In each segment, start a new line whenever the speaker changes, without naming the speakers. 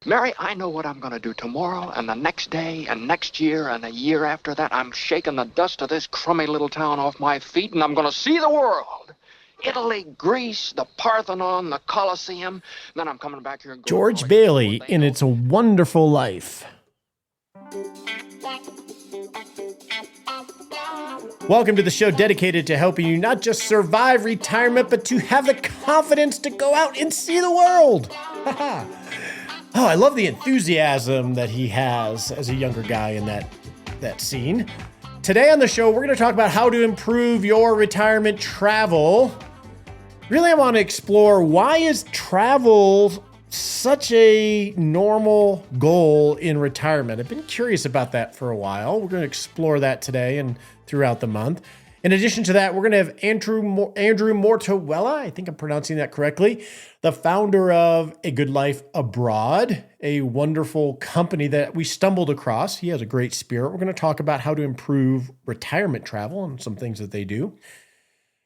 Mary, I know what I'm going to do tomorrow and the next day and next year and a year after that. I'm shaking the dust of this crummy little town off my feet, and I'm going to see the world. Italy, Greece, the Parthenon, the Colosseum. Then I'm coming back here and going
George Bailey in It's a Wonderful Life. Welcome to the show dedicated to helping you not just survive retirement, but to have the confidence to go out and see the world. Oh, I love the enthusiasm that he has as a younger guy in that scene. Today on the show, we're going to talk about how to improve your retirement travel. Really, I want to explore why is travel such a normal goal in retirement. I've been curious about that for a while. We're going to explore that today and throughout the month. In addition to that, we're going to have Andrew Motiwala, I think I'm pronouncing that correctly, the founder of A Good Life Abroad, a wonderful company that we stumbled across. He has a great spirit. We're going to talk about how to improve retirement travel and some things that they do.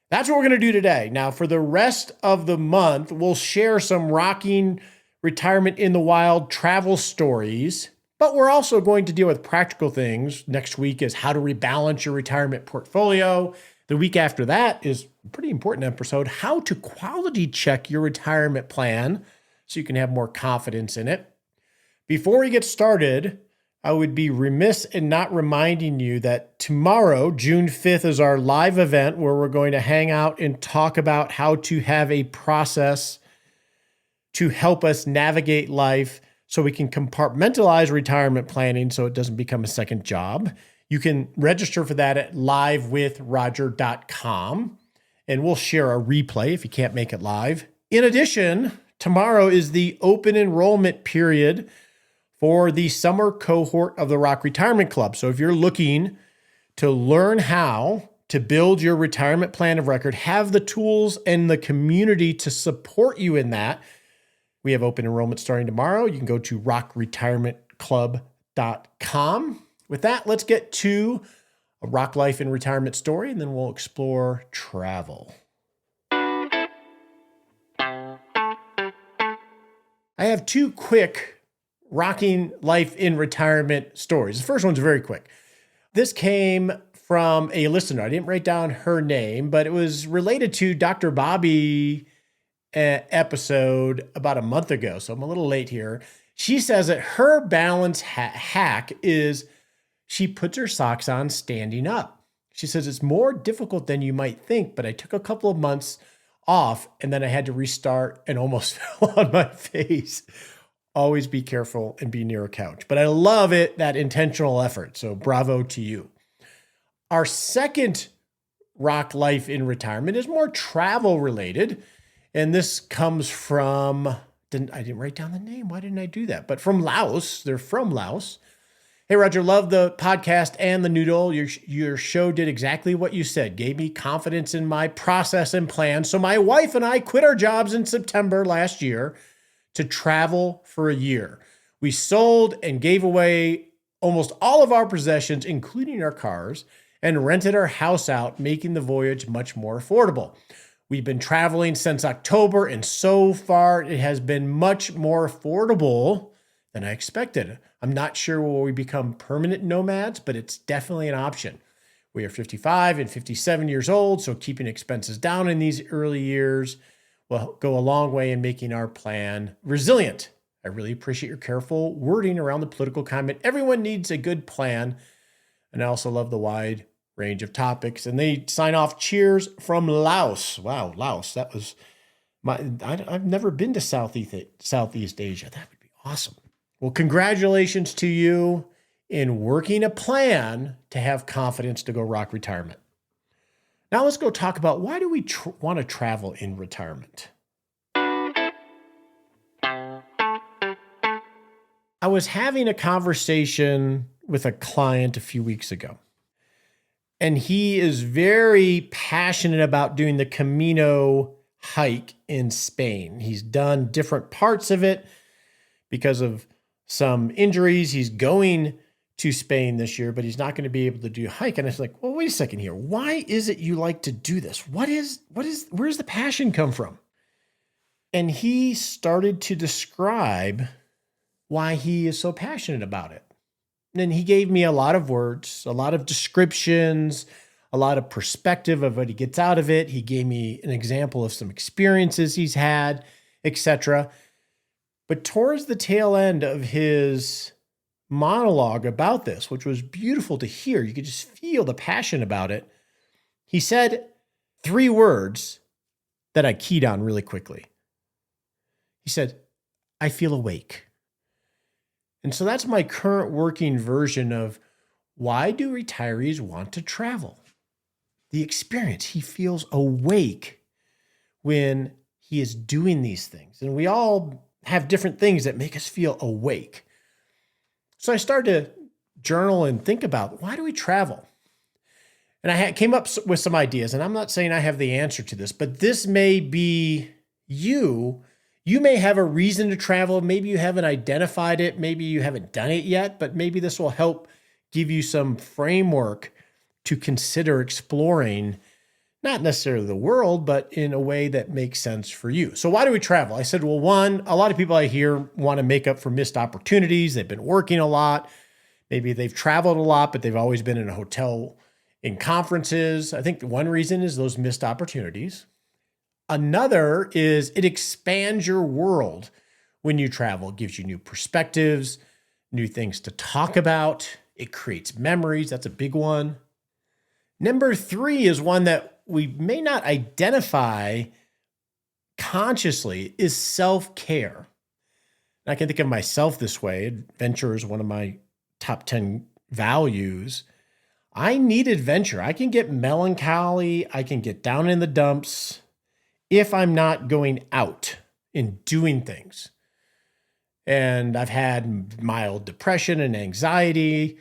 That's what we're going to do today. Now, for the rest of the month, we'll share some rocking retirement in the wild travel stories, but we're also going to deal with practical things. Next week is how to rebalance your retirement portfolio. The week after that is a pretty important episode, how to quality check your retirement plan so you can have more confidence in it. Before we get started, I would be remiss in not reminding you that tomorrow, June 5th, is our live event where we're going to hang out and talk about how to have a process to help us navigate life so we can compartmentalize retirement planning so it doesn't become a second job. You can register for that at livewithroger.com, and we'll share a replay if you can't make it live. In addition, tomorrow is the open enrollment period for the summer cohort of the Rock Retirement Club. So if you're looking to learn how to build your retirement plan of record, have the tools and the community to support you in that, we have open enrollment starting tomorrow. You can go to rockretirementclub.com. With that, let's get to a rock life and retirement story, and then we'll explore travel. I have two quick rocking life in retirement stories. The first one's very quick. This came from a listener. I didn't write down her name, but it was related to Dr. Bobby episode about a month ago. So I'm a little late here. She says that her balance hack is she puts her socks on standing up. She says it's more difficult than you might think, but I took a couple of months off and then I had to restart and almost fell on my face. Always be careful and be near a couch. But I love it, that intentional effort. So bravo to you. Our second rock life in retirement is more travel related. And this comes from, I didn't write down the name. Why didn't I do that? But from Laos. They're from Laos. Hey, Roger, love the podcast and the noodle. Your show did exactly what you said. Gave me confidence in my process and plan. So my wife and I quit our jobs in September last year to travel for a year. We sold and gave away almost all of our possessions, including our cars, and rented our house out, making the voyage much more affordable. We've been traveling since October, and so far it has been much more affordable than I expected. I'm not sure will we become permanent nomads, but it's definitely an option. We are 55 and 57 years old, so keeping expenses down in these early years will go a long way in making our plan resilient. I really appreciate your careful wording around the political comment. Everyone needs a good plan, and I also love the wide range of topics. And they sign off, cheers from Laos. Wow, Laos. That was I've never been to Southeast Asia. That would be awesome. Well, congratulations to you in working a plan to have confidence to go rock retirement. Now let's go talk about why do we want to travel in retirement? I was having a conversation with a client a few weeks ago. And he is very passionate about doing the Camino hike in Spain. He's done different parts of it because of some injuries. He's going to Spain this year, but he's not going to be able to do a hike. And I was like, well, wait a second here. Why is it you like to do this? Where's the passion come from? And he started to describe why he is so passionate about it. And he gave me a lot of words, a lot of descriptions, a lot of perspective of what he gets out of it. He gave me an example of some experiences he's had, etc. But towards the tail end of his monologue about this, which was beautiful to hear, you could just feel the passion about it. He said 3 words that I keyed on really quickly. He said, "I feel awake." And so that's my current working version of why do retirees want to travel? The experience. He feels awake when he is doing these things. And we all have different things that make us feel awake. So I started to journal and think about, why do we travel? And I came up with some ideas, and I'm not saying I have the answer to this, but this may be you. You may have a reason to travel. Maybe you haven't identified it. Maybe you haven't done it yet, but maybe this will help give you some framework to consider exploring, not necessarily the world, but in a way that makes sense for you. So why do we travel? I said, well, one, a lot of people I hear want to make up for missed opportunities. They've been working a lot. Maybe they've traveled a lot, but they've always been in a hotel in conferences. I think one reason is those missed opportunities. Another is it expands your world when you travel. It gives you new perspectives, new things to talk about. It creates memories. That's a big one. Number 3 is one that we may not identify consciously, is self-care. I can think of myself this way. Adventure is one of my top 10 values. I need adventure. I can get melancholy. I can get down in the dumps if I'm not going out and doing things. And I've had mild depression and anxiety,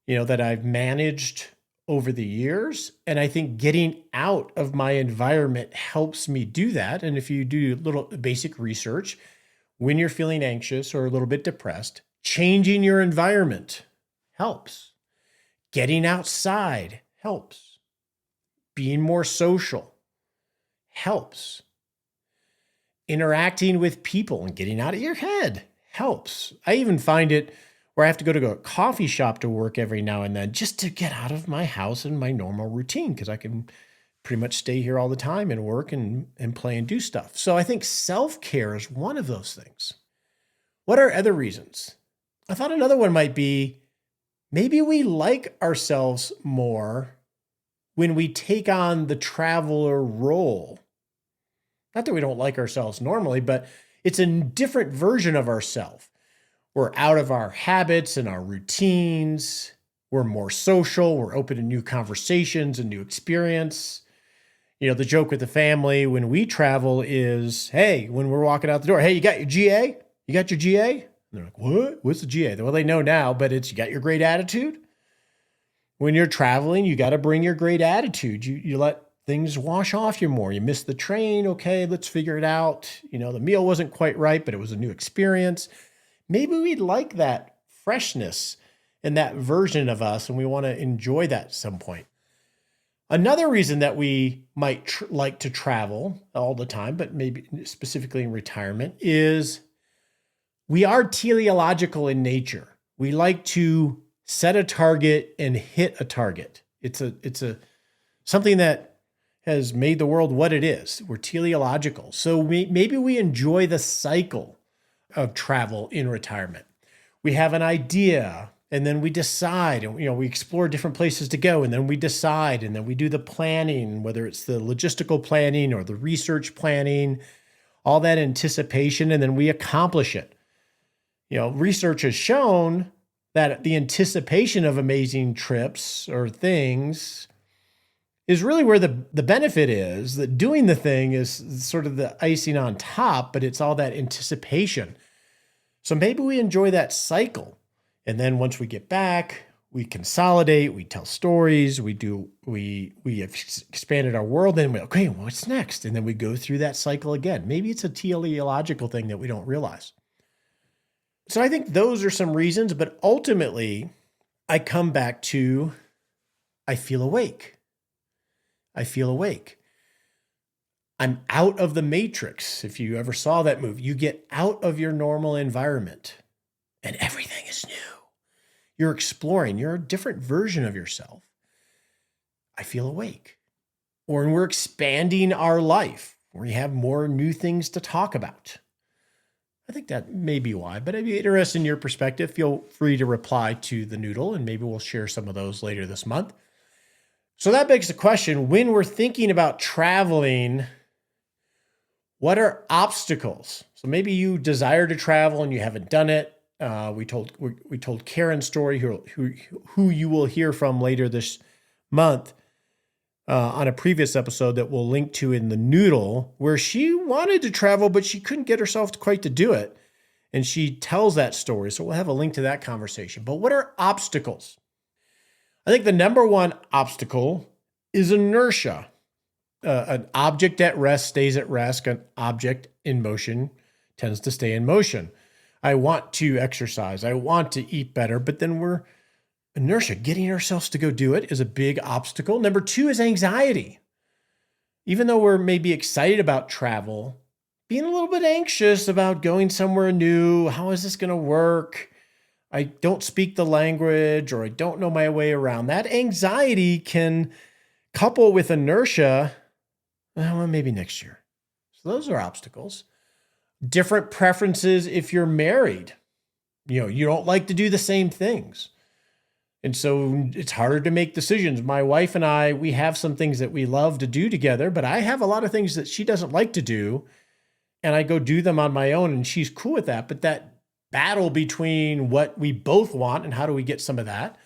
that I've managed over the years. And I think getting out of my environment helps me do that. And if you do a little basic research, when you're feeling anxious or a little bit depressed, changing your environment helps. Getting outside helps. Being more social helps. Interacting with people and getting out of your head helps. I even find it where I have to go to a coffee shop to work every now and then just to get out of my house and my normal routine, because I can pretty much stay here all the time and work and play and do stuff. So I think self-care is one of those things. What are other reasons? I thought another one might be maybe we like ourselves more when we take on the traveler role. Not that we don't like ourselves normally, but it's a different version of ourselves. We're out of our habits and our routines. We're more social. We're open to new conversations and new experience. The joke with the family when we travel is, hey, when we're walking out the door, hey, you got your GA? You got your GA? And they're like, what? What's the GA? Well, they know now, but it's, you got your great attitude. When you're traveling, you got to bring your great attitude. You let things wash off you more. You missed the train. Okay, let's figure it out. The meal wasn't quite right, but it was a new experience. Maybe we'd like that freshness and that version of us, and we want to enjoy that at some point. Another reason that we might like to travel all the time, but maybe specifically in retirement, is we are teleological in nature. We like to set a target and hit a target. It's a something that has made the world what it is. We're teleological. So maybe we enjoy the cycle of travel in retirement. We have an idea, and then we decide, and we explore different places to go, and then we decide, and then we do the planning, whether it's the logistical planning or the research planning, all that anticipation, and then we accomplish it. Research has shown that the anticipation of amazing trips or things is really where the benefit is. That doing the thing is sort of the icing on top, but it's all that anticipation. So maybe we enjoy that cycle. And then once we get back, we consolidate, we tell stories, we have expanded our world, and okay, what's next? And then we go through that cycle again. Maybe it's a teleological thing that we don't realize. So I think those are some reasons, but ultimately I come back to, I feel awake. I feel awake. I'm out of the matrix. If you ever saw that movie, you get out of your normal environment. and everything is new. You're exploring. You're a different version of yourself. I feel awake. Or when we're expanding our life, we have more new things to talk about. I think that may be why, but I'd be interested in your perspective. Feel free to reply to the noodle, and maybe we'll share some of those later this month. So that begs the question, when we're thinking about traveling, what are obstacles? So maybe you desire to travel and you haven't done it. We told Karen's story, who you will hear from later this month on a previous episode that we'll link to in the noodle, where she wanted to travel, but she couldn't get herself quite to do it. And she tells that story. So we'll have a link to that conversation. But what are obstacles? I think the number one obstacle is inertia. An object at rest stays at rest. An object in motion tends to stay in motion. I want to exercise. I want to eat better, but then inertia, getting ourselves to go do it, is a big obstacle. Number two is anxiety. Even though we're maybe excited about travel, being a little bit anxious about going somewhere new. How is this going to work? I don't speak the language, or I don't know my way around. That anxiety can couple with inertia. Well, maybe next year. So those are obstacles. Different preferences if you're married. You don't like to do the same things. And so it's harder to make decisions. My wife and I, we have some things that we love to do together, but I have a lot of things that she doesn't like to do, and I go do them on my own, and she's cool with that. But that battle between what we both want and how do we get some of that.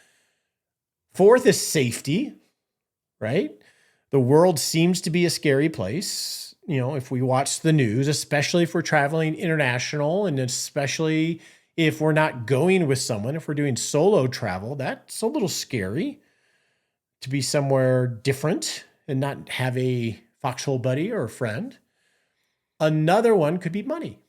Fourth is safety, right? The world seems to be a scary place. If we watch the news, especially if we're traveling international, and especially if we're not going with someone, if we're doing solo travel, that's a little scary to be somewhere different and not have a foxhole buddy or a friend. Another one could be money.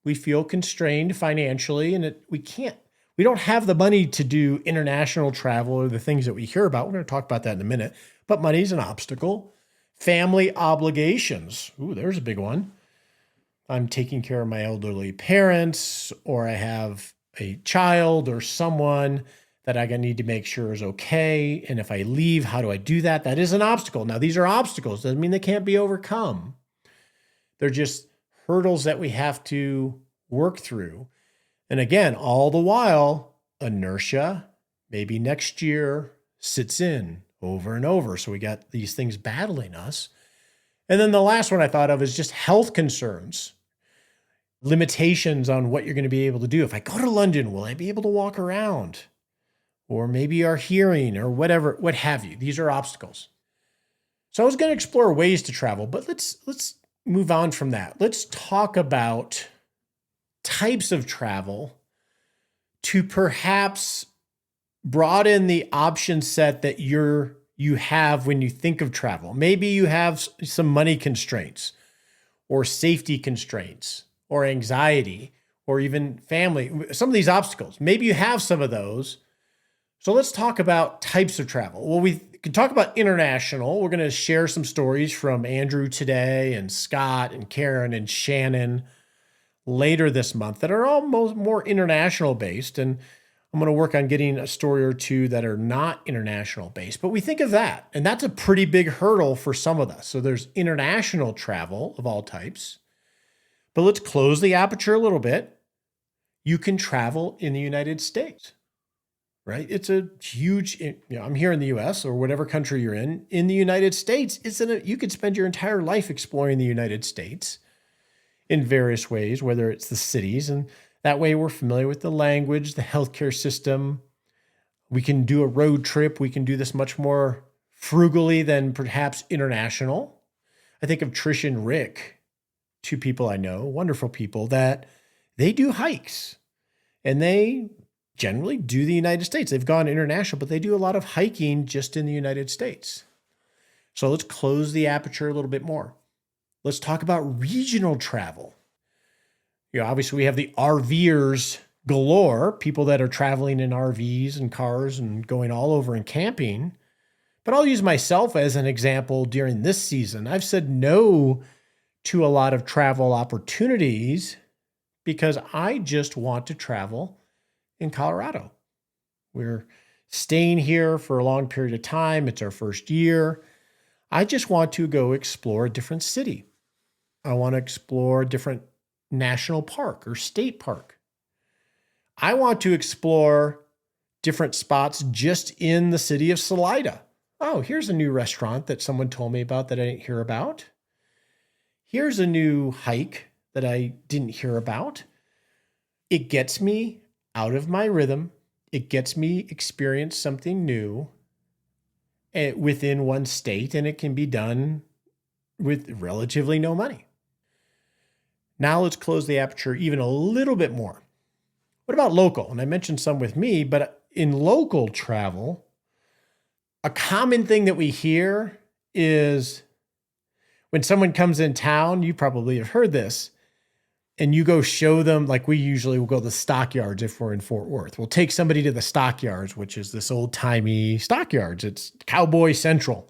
We feel constrained financially, and we don't have the money to do international travel or the things that we hear about. We're going to talk about that in a minute, but money's an obstacle. Family obligations. Ooh, there's a big one. I'm taking care of my elderly parents, or I have a child or someone that I need to make sure is okay. And if I leave, how do I do that? That is an obstacle. Now, these are obstacles. Doesn't mean they can't be overcome. They're just hurdles that we have to work through. And again, all the while, inertia, maybe next year, sits in over and over. So we got these things battling us. And then the last one I thought of is just health concerns, limitations on what you're going to be able to do. If I go to London, will I be able to walk around? Or maybe our hearing or whatever, what have you. These are obstacles. So I was going to explore ways to travel, but let's move on from that. Let's talk about types of travel to perhaps broaden the option set that you have when you think of travel. Maybe you have some money constraints or safety constraints or anxiety or even family, some of these obstacles. Maybe you have some of those. So let's talk about types of travel. Well, we can talk about international. We're going to share some stories from Andrew today and Scott and Karen and Shannon later this month that are all more international based. And I'm going to work on getting a story or two that are not international based, but we think of that. And that's a pretty big hurdle for some of us. So there's international travel of all types, but let's close the aperture a little bit. You can travel in the United States, right? It's a huge, I'm here in the US or whatever country you're in the United States, you could spend your entire life exploring the United States in various ways, whether it's the cities, and that way we're familiar with the language, the healthcare system. We can do a road trip. We can do this much more frugally than perhaps international. I think of Trish and Rick, two people I know, wonderful people, that they do hikes and they generally do the United States. They've gone international, but they do a lot of hiking just in the United States. So let's close the aperture a little bit more. Let's talk about regional travel. Obviously we have the RVers galore, people that are traveling in RVs and cars and going all over and camping. But I'll use myself as an example during this season. I've said no to a lot of travel opportunities because I just want to travel in Colorado. We're staying here for a long period of time. It's our first year. I just want to go explore a different city. I want to explore a different national park or state park. I want to explore different spots just in the city of Salida. Oh, here's a new restaurant that someone told me about that I didn't hear about. Here's a new hike that I didn't hear about. It gets me out of my rhythm. It gets me experience something new within one state, and it can be done with relatively no money. Now let's close the aperture even a little bit more. What about local? And I mentioned some with me, but in local travel, a common thing that we hear is when someone comes in town, you probably have heard this, and you go show them, like we usually will go to the stockyards if we're in Fort Worth. We'll take somebody to the stockyards, which is this old-timey stockyards. It's Cowboy Central.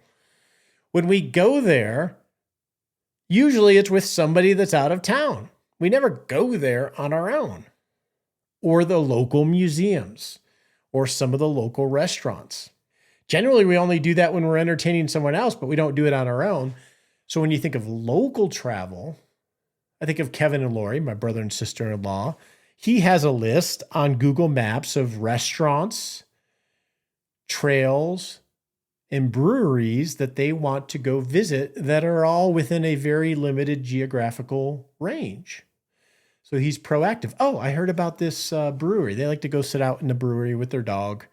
When we go there, usually it's with somebody that's out of town. We never go there on our own. Or the local museums, or some of the local restaurants. Generally, we only do that when we're entertaining someone else, but we don't do it on our own. So when you think of local travel, I think of Kevin and Lori, my brother and sister-in-law. He has a list on Google Maps of restaurants, trails, and breweries that they want to go visit that are all within a very limited geographical range. So he's proactive. Oh, I heard about this brewery. They like to go sit out in the brewery with their dog.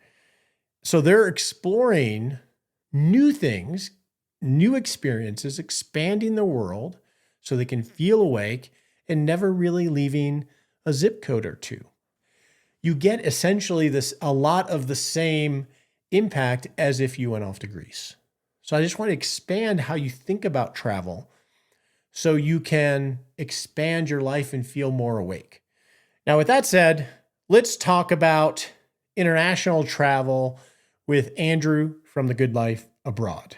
So they're exploring new things, new experiences, expanding the world so they can feel awake and never really leaving a zip code or two. You get essentially a lot of the same impact as if you went off to Greece. So I just want to expand how you think about travel so you can expand your life and feel more awake. Now, with that said, let's talk about international travel with Andrew from The Good Life Abroad.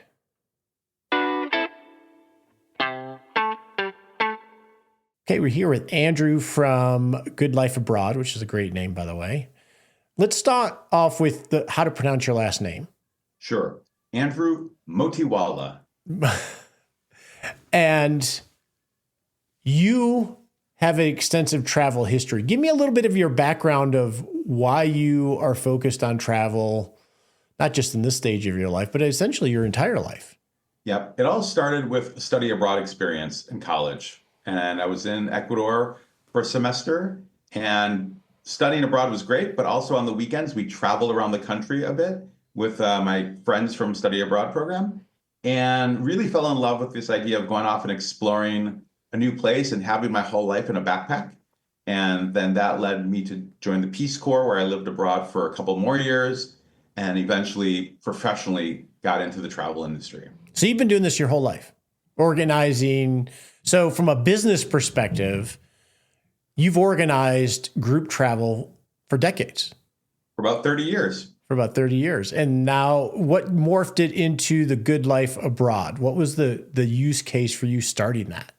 Okay, we're here with Andrew from Good Life Abroad, which is a great name, by the way. Let's start off with how to pronounce your last name.
Sure. Andrew Motiwala.
And you have an extensive travel history. Give me a little bit of your background of why you are focused on travel, not just in this stage of your life, but essentially your entire life.
Yep. It all started with a study abroad experience in college. And I was in Ecuador for a semester, and studying abroad was great, but also on the weekends, we traveled around the country a bit with my friends from study abroad program, and really fell in love with this idea of going off and exploring a new place and having my whole life in a backpack. And then that led me to join the Peace Corps, where I lived abroad for a couple more years and eventually professionally got into the travel industry.
So you've been doing this your whole life, organizing. So from a business perspective, you've organized group travel for decades.
For about 30 years.
For about 30 years. And now what morphed it into the Good Life Abroad? What was the use case for you starting that?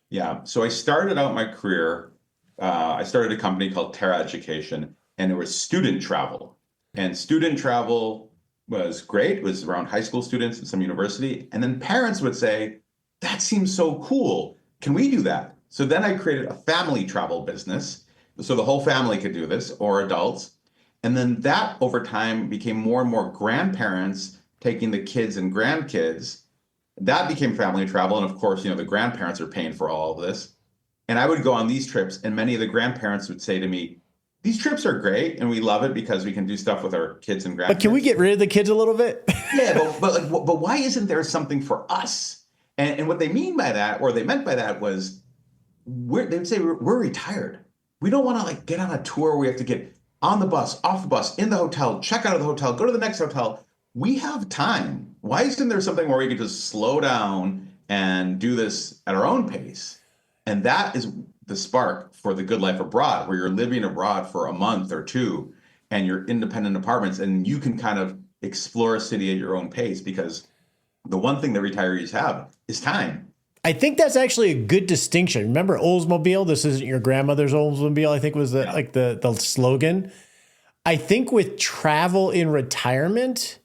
Yeah. So I started out my career, I started a company called Terra Education, and it was student travel. And student travel was great. It was around high school students and some university. And then parents would say, that seems so cool. Can we do that? So then I created a family travel business so the whole family could do this, or adults. And then that over time became more and more grandparents taking the kids and grandkids. That became family travel. And of course, the grandparents are paying for all of this. And I would go on these trips, and many of the grandparents would say to me, these trips are great, and we love it because we can do stuff with our kids and grandkids.
But can we get rid of the kids a little bit?
Yeah, but why isn't there something for us? And what they mean by that, or they meant by that, was they would say, we're retired. We don't want to get on a tour where we have to get on the bus, off the bus, in the hotel, check out of the hotel, go to the next hotel. We have time. Why isn't there something where we can just slow down and do this at our own pace? And that is the spark for the Good Life Abroad, where you're living abroad for a month or two, and you're independent apartments, and you can kind of explore a city at your own pace, because the one thing that retirees have is time.
I think that's actually a good distinction. Remember Oldsmobile? This isn't your grandmother's Oldsmobile, I think was the slogan. I think with travel in retirement,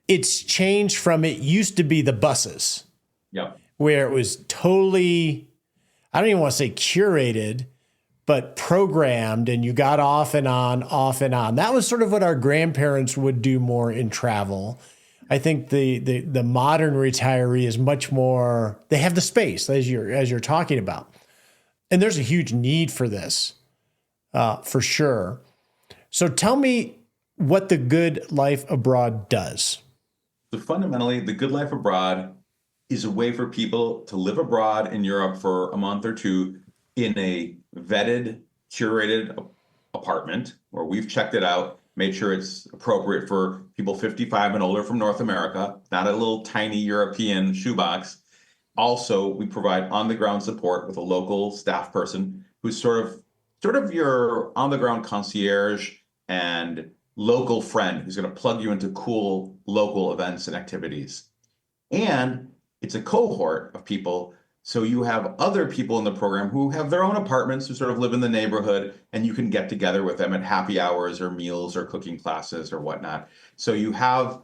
it's changed from it used to be the buses.
Yeah.
Where it was totally, I don't even want to say curated, but programmed, and you got off and on, off and on. That was sort of what our grandparents would do more in travel. I think the modern retiree is much more, they have the space as you're talking about. And there's a huge need for this, for sure. So tell me what the Good Life Abroad does.
So fundamentally, the Good Life Abroad is a way for people to live abroad in Europe for a month or two in a vetted, curated apartment where we've checked it out, made sure it's appropriate for people 55 and older from North America, not a little tiny European shoebox. Also, we provide on-the-ground support with a local staff person who's sort of your on-the-ground concierge and local friend who's going to plug you into cool local events and activities. And it's a cohort of people. So you have other people in the program who have their own apartments who sort of live in the neighborhood, and you can get together with them at happy hours or meals or cooking classes or whatnot. So you have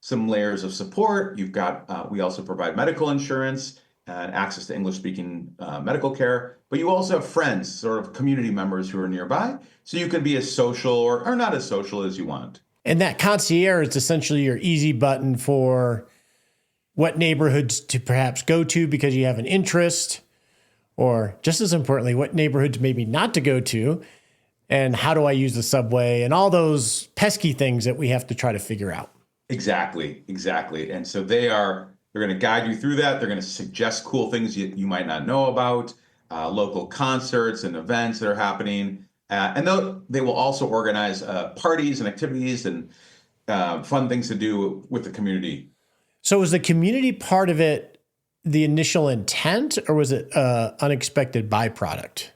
some layers of support. You've got, we also provide medical insurance and access to English-speaking medical care, but you also have friends, sort of community members who are nearby. So you can be as social or not as social as you want.
And that concierge is essentially your easy button for what neighborhoods to perhaps go to because you have an interest, or just as importantly, what neighborhoods maybe not to go to, and how do I use the subway, and all those pesky things that we have to try to figure out.
Exactly. And so they're going to guide you through that. They're going to suggest cool things you might not know about, local concerts and events that are happening. And they will also organize parties and activities and fun things to do with the community.
So was the community part of it the initial intent, or was it unexpected byproduct?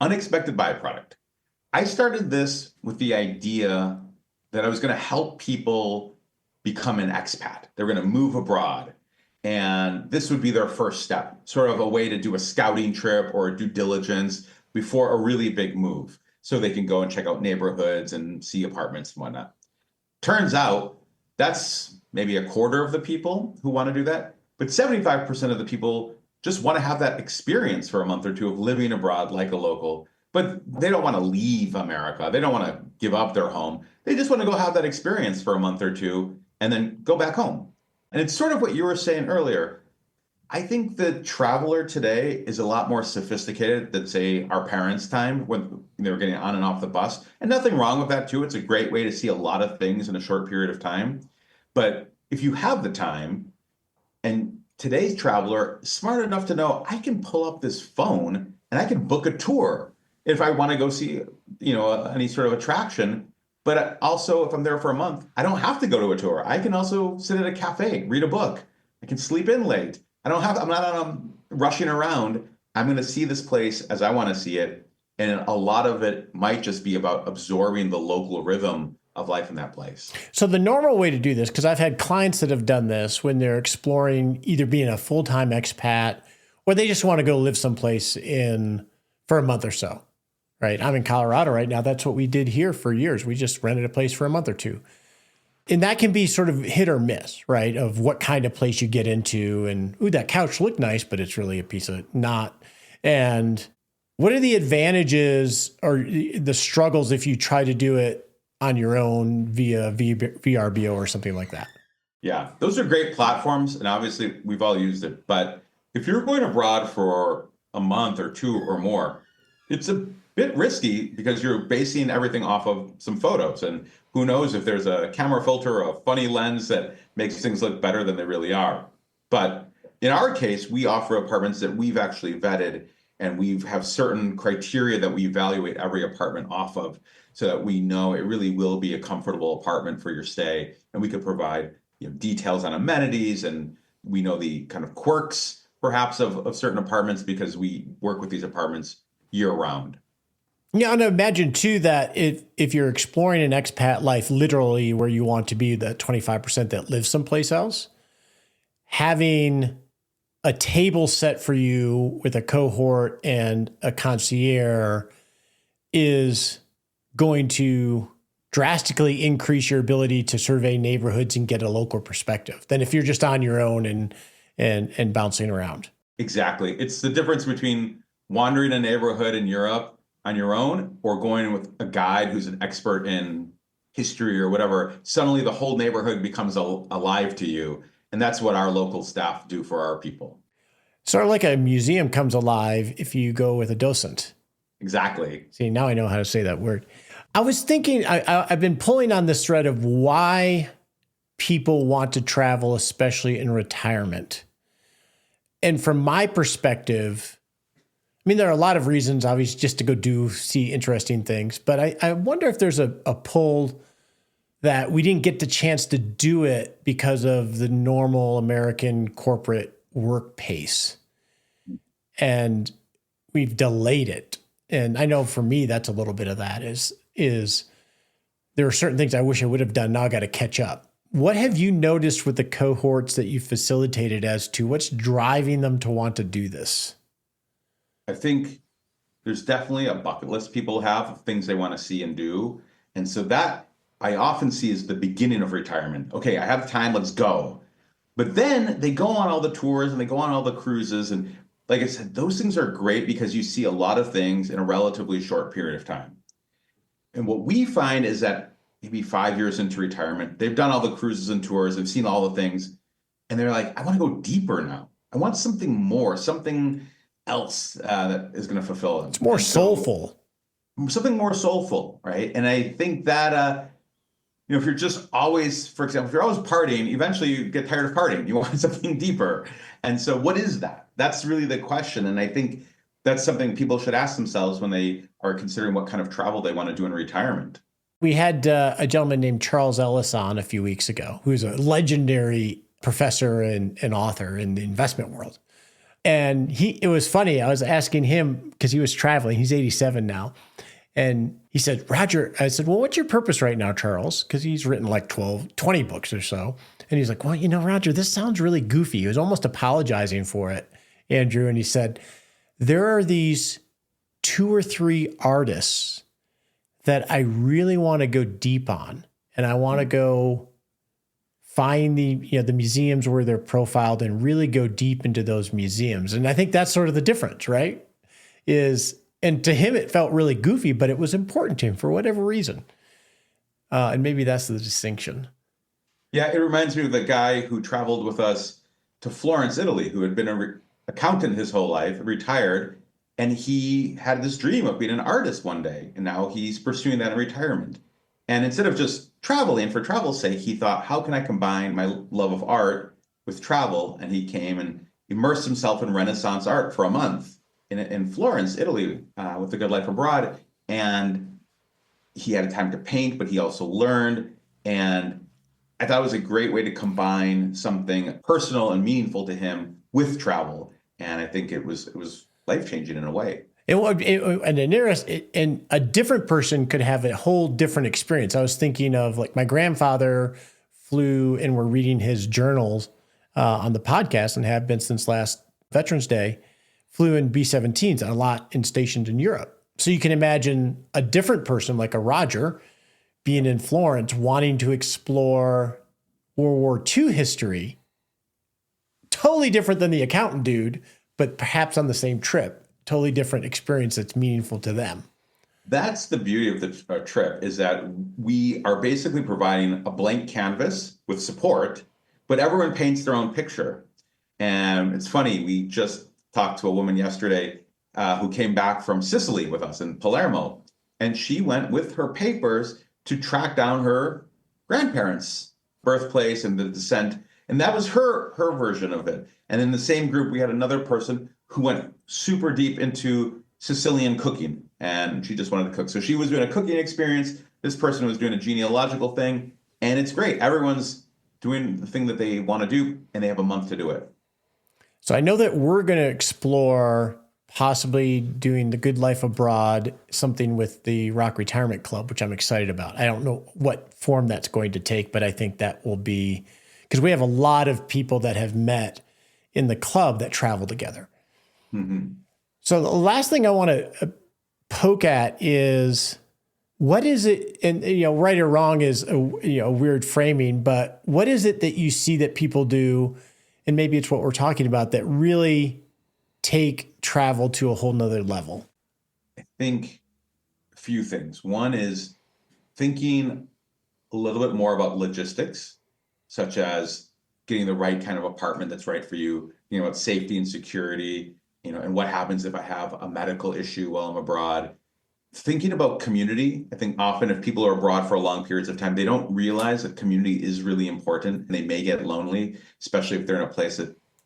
Unexpected byproduct. I started this with the idea that I was going to help people become an expat. They're going to move abroad. And this would be their first step, sort of a way to do a scouting trip or a due diligence before a really big move, so they can go and check out neighborhoods and see apartments and whatnot. Turns out that's maybe a quarter of the people who want to do that, but 75% of the people just want to have that experience for a month or two of living abroad like a local, but they don't want to leave America. They don't want to give up their home. They just want to go have that experience for a month or two and then go back home. And it's sort of what you were saying earlier. I think the traveler today is a lot more sophisticated than, say, our parents' time when they were getting on and off the bus. And nothing wrong with that, too. It's a great way to see a lot of things in a short period of time. But if you have the time, and today's traveler is smart enough to know, I can pull up this phone and I can book a tour if I want to go see, any sort of attraction. But also, if I'm there for a month, I don't have to go to a tour. I can also sit at a cafe, read a book. I can sleep in late. I'm not rushing around. I'm going to see this place as I want to see it. And a lot of it might just be about absorbing the local rhythm of life in that place.
So the normal way to do this, because I've had clients that have done this when they're exploring either being a full-time expat or they just want to go live someplace for a month or so, right? I'm in Colorado right now. That's what we did here for years. We just rented a place for a month or two. And that can be sort of hit or miss, right? Of what kind of place you get into and, ooh, that couch looked nice, but it's really a piece of not. And what are the advantages or the struggles if you try to do it on your own via VRBO or something like that?
Yeah, those are great platforms. And obviously we've all used it. But if you're going abroad for a month or two or more, it's a bit risky because you're basing everything off of some photos. And who knows if there's a camera filter or a funny lens that makes things look better than they really are. But in our case, we offer apartments that we've actually vetted, and we have certain criteria that we evaluate every apartment off of so that we know it really will be a comfortable apartment for your stay. And we could provide details on amenities, and we know the kind of quirks perhaps of certain apartments because we work with these apartments year round.
Yeah, and I imagine too that if you're exploring an expat life literally where you want to be the 25% that lives someplace else, having a table set for you with a cohort and a concierge is going to drastically increase your ability to survey neighborhoods and get a local perspective than if you're just on your own and bouncing around.
Exactly. It's the difference between wandering a neighborhood in Europe on your own or going with a guide who's an expert in history or whatever. Suddenly the whole neighborhood becomes alive to you. And that's what our local staff do for our people.
Sort of like a museum comes alive if you go with a docent.
Exactly.
See, now I know how to say that word. I was thinking, I've been pulling on this thread of why people want to travel, especially in retirement. And from my perspective, I mean, there are a lot of reasons, obviously, just to go see interesting things. But I wonder if there's a pull that we didn't get the chance to do it because of the normal American corporate work pace. And we've delayed it. And I know for me, that's a little bit of that is there are certain things I wish I would have done. Now I got to catch up. What have you noticed with the cohorts that you facilitated as to what's driving them to want to do this?
I think there's definitely a bucket list people have of things they want to see and do. And so that I often see as the beginning of retirement. Okay, I have time, let's go. But then they go on all the tours and they go on all the cruises. And like I said, those things are great because you see a lot of things in a relatively short period of time. And what we find is that maybe 5 years into retirement, they've done all the cruises and tours, they've seen all the things, and they're like, I want to go deeper now. I want something more, something else that is going to fulfill them.
It's more soulful.
Something more soulful, right? And I think that, if you're just always, for example, if you're always partying, eventually you get tired of partying. You want something deeper. And so what is that? That's really the question. And I think that's something people should ask themselves when they are considering what kind of travel they want to do in retirement.
We had a gentleman named Charles Ellis on a few weeks ago, who's a legendary professor and author in the investment world. And it was funny. I was asking him because he was traveling. He's 87 now. And he said, Roger, I said, well, what's your purpose right now, Charles? Because he's written like 20 books or so. And he's like, well, Roger, this sounds really goofy. He was almost apologizing for it, Andrew. And he said, there are these 2 or 3 artists that I really want to go deep on. And I want to go find the museums where they're profiled and really go deep into those museums. And I think that's sort of the difference, right? And to him, it felt really goofy, but it was important to him for whatever reason. And maybe that's the distinction.
Yeah, it reminds me of the guy who traveled with us to Florence, Italy, who had been an accountant his whole life, retired, and he had this dream of being an artist one day, and now he's pursuing that in retirement. And instead of just traveling for travel's sake, he thought, how can I combine my love of art with travel? And he came and immersed himself in Renaissance art for a month in Florence, Italy, with The Good Life Abroad. And he had time to paint, but he also learned. And I thought it was a great way to combine something personal and meaningful to him with travel. And I think it was life-changing in a way. And a different person could have a whole different experience. I was thinking of like my grandfather flew, and we're reading his journals on the podcast and have been since last Veterans Day, flew in B-17s a lot and stationed in Europe. So you can imagine a different person like a Roger being in Florence, wanting to explore World War II history, totally different than the accountant dude, but perhaps on the same trip, totally different experience that's meaningful to them. That's the beauty of the trip, is that we are basically providing a blank canvas with support, but everyone paints their own picture. And it's funny, we just talked to a woman yesterday who came back from Sicily with us in Palermo, and she went with her papers to track down her grandparents' birthplace and the descent. And that was her version of it. And in the same group, we had another person who went super deep into Sicilian cooking, and she just wanted to cook. So she was doing a cooking experience. This person was doing a genealogical thing, and it's great. Everyone's doing the thing that they want to do, and they have a month to do it.
So I know that we're going to explore possibly doing the Good Life Abroad, something with the Rock Retirement Club, which I'm excited about. I don't know what form that's going to take, but I think that will be, because we have a lot of people that have met in the club that travel together.
Mm-hmm.
So the last thing I want to poke at is, what is it, and right or wrong is a weird framing, but what is it that you see that people do, and maybe it's what we're talking about, that really take travel to a whole nother level?
I think a few things. One is thinking a little bit more about logistics, such as getting the right kind of apartment that's right for you, it's safety and security, and what happens if I have a medical issue while I'm abroad. Thinking about community. I think often if people are abroad for long periods of time, they don't realize that community is really important, and they may get lonely, especially if they're in a place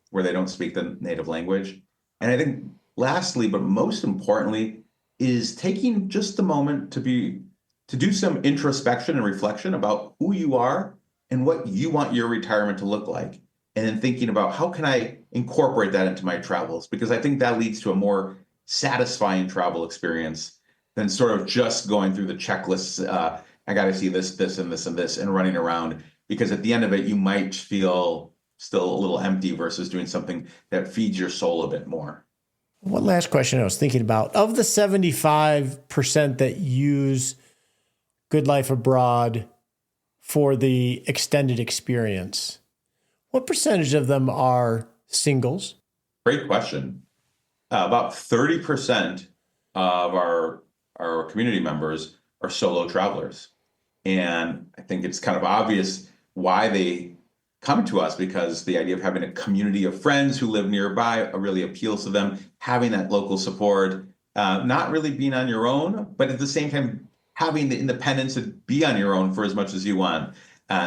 where they don't speak the native language. And I think lastly, but most importantly, is taking just the moment to do some introspection and reflection about who you are and what you want your retirement to look like. And then thinking about how can I incorporate that into my travels? Because I think that leads to a more satisfying travel experience than sort of just going through the checklists. I got to see this, this, and this, and this, and running around. Because at the end of it, you might feel still a little empty versus doing something that feeds your soul a bit more.
One last question I was thinking about. Of the 75% that use Good Life Abroad for the extended experience, what percentage of them are singles?
Great question. About 30% of our community members are solo travelers. And I think it's kind of obvious why they come to us, because the idea of having a community of friends who live nearby really appeals to them, having that local support, not really being on your own, but at the same time, having the independence to be on your own for as much as you want.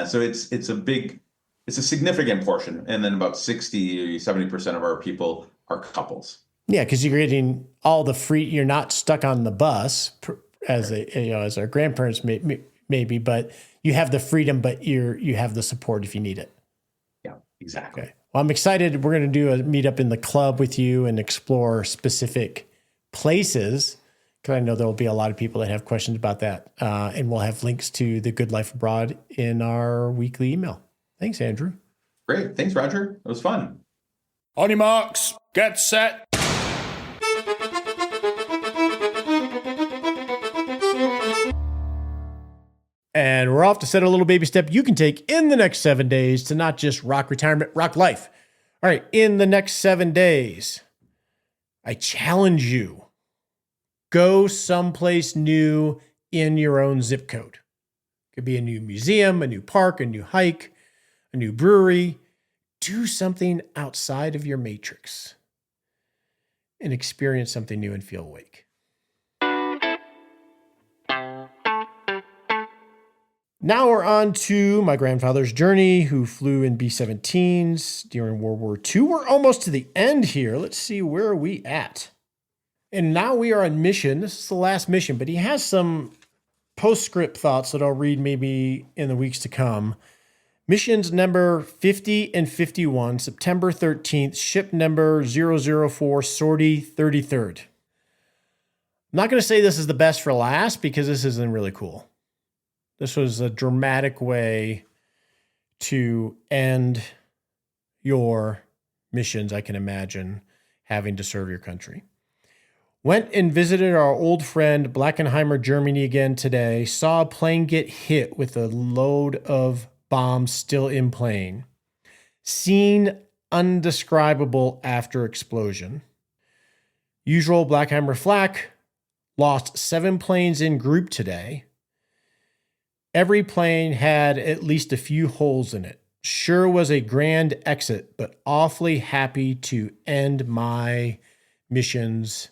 So it's a significant portion. And then about 60-70% of our people are couples.
Yeah, because you're getting all the free. You're not stuck on the bus as as our grandparents maybe, but you have the freedom, but you have the support if you need it.
Yeah, exactly.
Okay. Well, I'm excited. We're going to do a meetup in the club with you and explore specific places, because I know there will be a lot of people that have questions about that, and we'll have links to the Good Life Abroad in our weekly email. Thanks, Andrew.
Great. Thanks, Roger. It was fun.
On your marks, get set.
And we're off to set a little baby step you can take in the next 7 days to not just rock retirement, rock life. All right, in the next 7 days, I challenge you, go someplace new in your own zip code. It could be a new museum, a new park, a new hike, a new brewery. Do something outside of your matrix and experience something new and feel awake. Now we're on to my grandfather's journey, who flew in B-17s during World War II. We're almost to the end here. Let's see, where are we at? And now we are on mission. This is the last mission, but he has some postscript thoughts that I'll read maybe in the weeks to come. Missions number 50 and 51, September 13th, ship number 004, sortie 33rd. I'm not going to say this is the best for last, because this isn't really cool. This was a dramatic way to end your missions, I can imagine, having to serve your country. Went and visited our old friend Blackenheimer, Germany again today. Saw a plane get hit with a load of bombs still in plane. Scene undescribable after explosion. Usual Blackenheimer flak. Lost 7 planes en groupe today. Every plane had at least a few holes in it. Sure was a grand exit, but awfully happy to end my missions.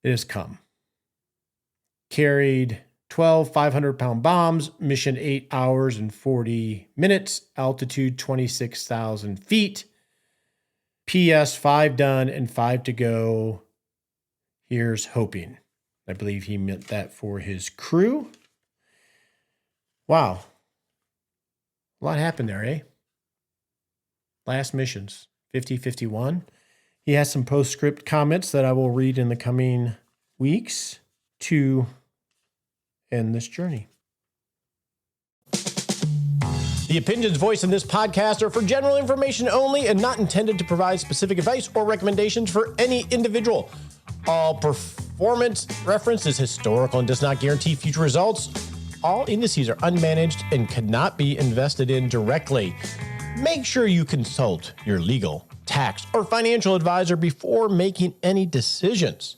It has come. Carried 12 500-pound bombs, mission 8 hours and 40 minutes, altitude 26,000 feet. PS 5 done and 5 to go. Here's hoping. I believe he meant that for his crew. Wow. A lot happened there, eh? Last missions, 50, 51. He has some postscript comments that I will read in the coming weeks to end this journey. The opinions voiced in this podcast are for general information only and not intended to provide specific advice or recommendations for any individual. All performance referenced is historical and does not guarantee future results. All indices are unmanaged and cannot be invested in directly. Make sure you consult your legal, tax, or financial advisor before making any decisions.